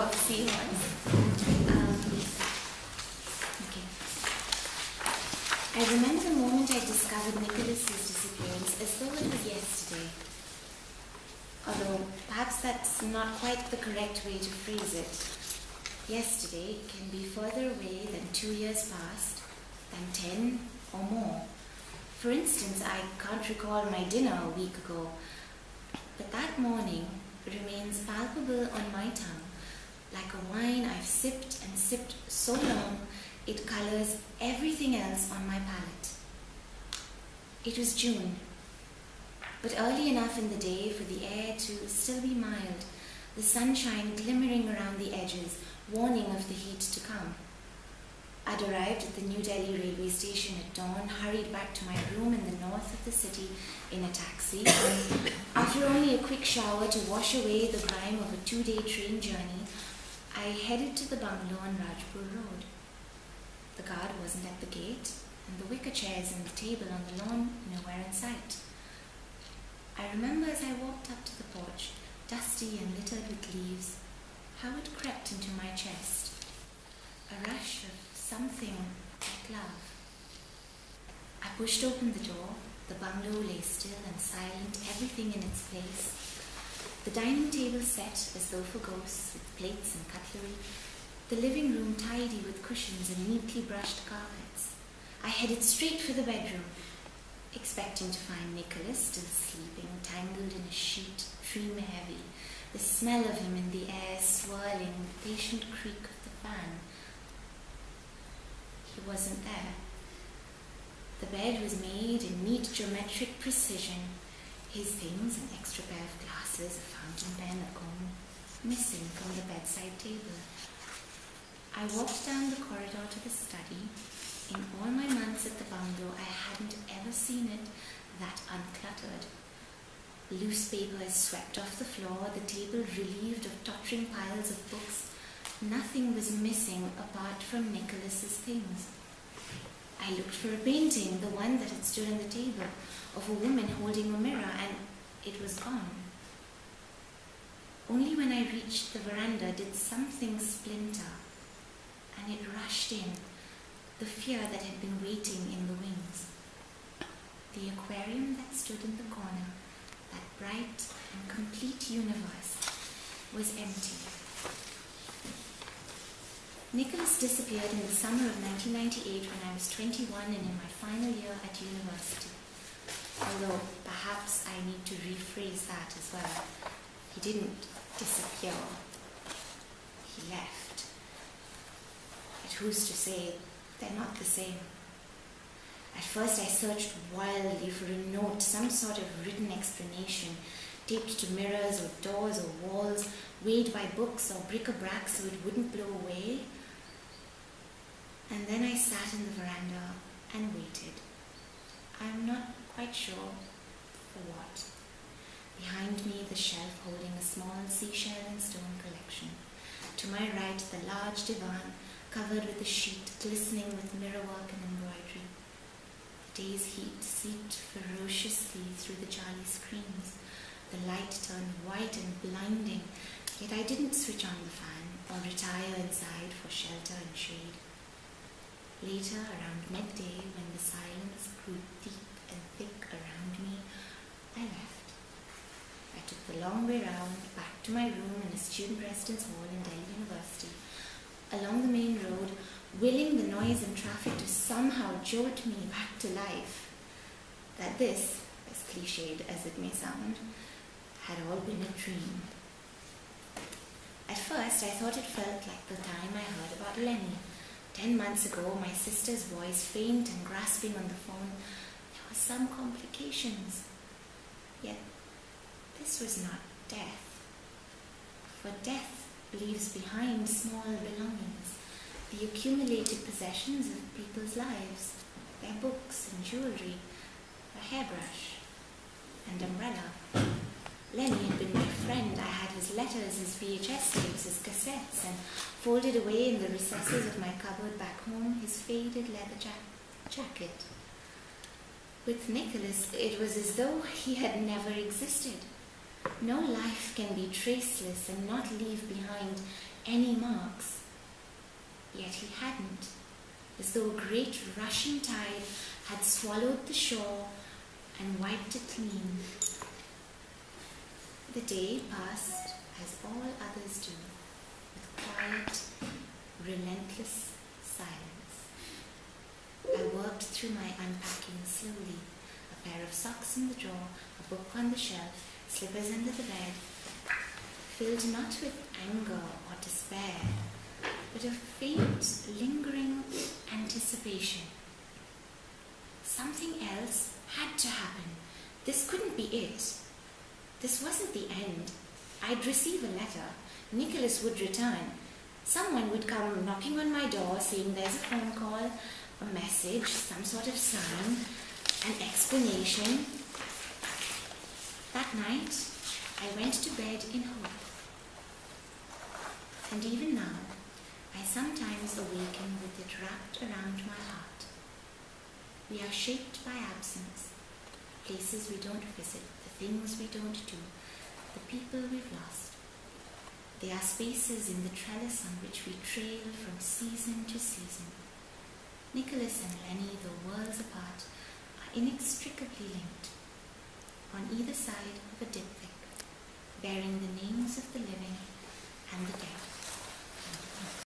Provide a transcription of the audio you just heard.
called Seahorse. Okay. I remember the moment I discovered Nicholas's disappearance as though it was yesterday. Although perhaps that's not quite the correct way to phrase it. Yesterday can be further away than 2 years past, than 10 or more. For instance, I can't recall my dinner a week ago, but that morning remains palpable on my tongue, like a wine I've sipped and sipped so long it colors everything else on my palate. It was June, but early enough in the day for the air to still be mild, the sunshine glimmering around the edges, warning of the heat to come. I'd arrived at the New Delhi railway station at dawn, hurried back to my room in the north of the city in a taxi, and after only a quick shower to wash away the grime of a 2-day train journey, I headed to the bungalow on Rajpur Road. The guard wasn't at the gate, and the wicker chairs and the table on the lawn nowhere in sight. I remember as I walked up to the porch, dusty and littered with leaves, how it crept into my chest. A rush of something like love. I pushed open the door. The bungalow lay still and silent, everything in its place. The dining table set as though for ghosts, with plates and cutlery. The living room tidy with cushions and neatly brushed carpets. I headed straight for the bedroom, expecting to find Nicholas still sleeping, tangled in a sheet, dream heavy, the smell of him in the air swirling, the patient creak of the fan. He wasn't there. The bed was made in neat geometric precision, his things, an extra pair of glasses, a fountain pen, a comb, missing from the bedside table. I walked down the corridor to the study. In all my months at the bungalow, I hadn't ever seen it that uncluttered. Loose papers swept off the floor, the table relieved of tottering piles of books. Nothing was missing apart from Nicholas's things. I looked for a painting, the one that had stood on the table, of a woman holding a mirror, and it was gone. Only when I reached the veranda did something splinter, and it rushed in, the fear that had been waiting in the wings. The aquarium that stood in the corner, that bright and complete universe, was empty. Nicholas disappeared in the summer of 1998 when I was 21 and in my final year at university. Although perhaps I need to rephrase that as well. He didn't disappear. He left. But who's to say they're not the same? At first I searched wildly for a note, some sort of written explanation, taped to mirrors or doors or walls, weighed by books or bric-a-brac so it wouldn't blow away. And then I sat in the veranda and waited. I'm not quite sure for what. Behind me, the shelf holding a small seashell and stone collection. To my right, the large divan covered with a sheet glistening with mirrorwork and embroidery. The day's heat seeped ferociously through the Charlie screens. The light turned white and blinding, yet I didn't switch on the fan or retire inside for shelter and shade. Later, around midday, when the silence grew deep and thick around me, I left. I took the long way round, back to my room in a student residence hall in Delhi University, along the main road, willing the noise and traffic to somehow jolt me back to life. That this, as cliched as it may sound, had all been a dream. At first, I thought it felt like the time I heard about Lenny. 10 months ago, my sister's voice, faint and grasping on the phone, there were some complications. Yet, this was not death. For death leaves behind small belongings, the accumulated possessions of people's lives, their books and jewelry, a hairbrush, and umbrella. Lenny had been my friend. I had his letters, his VHS tapes, his cassettes, and folded away in the recesses of my cupboard back home, his faded leather jacket. With Nicholas, it was as though he had never existed. No life can be traceless and not leave behind any marks. Yet he hadn't, as though a great rushing tide had swallowed the shore and wiped it clean. The day passed as all others do, with quiet, relentless silence. I worked through my unpacking slowly, a pair of socks in the drawer, a book on the shelf, slippers under the bed, filled not with anger or despair, but a faint, lingering anticipation. Something else had to happen. This couldn't be it. This wasn't the end. I'd receive a letter. Nicholas would return. Someone would come knocking on my door saying there's a phone call, a message, some sort of sign, an explanation. That night, I went to bed in hope. And even now, I sometimes awaken with it wrapped around my heart. We are shaped by absence, places we don't visit, the things we don't do, the people we've lost. They are spaces in the trellis on which we trail from season to season. Nicholas and Lenny, though worlds apart, are inextricably linked, on either side of a diptych, bearing the names of the living and the dead.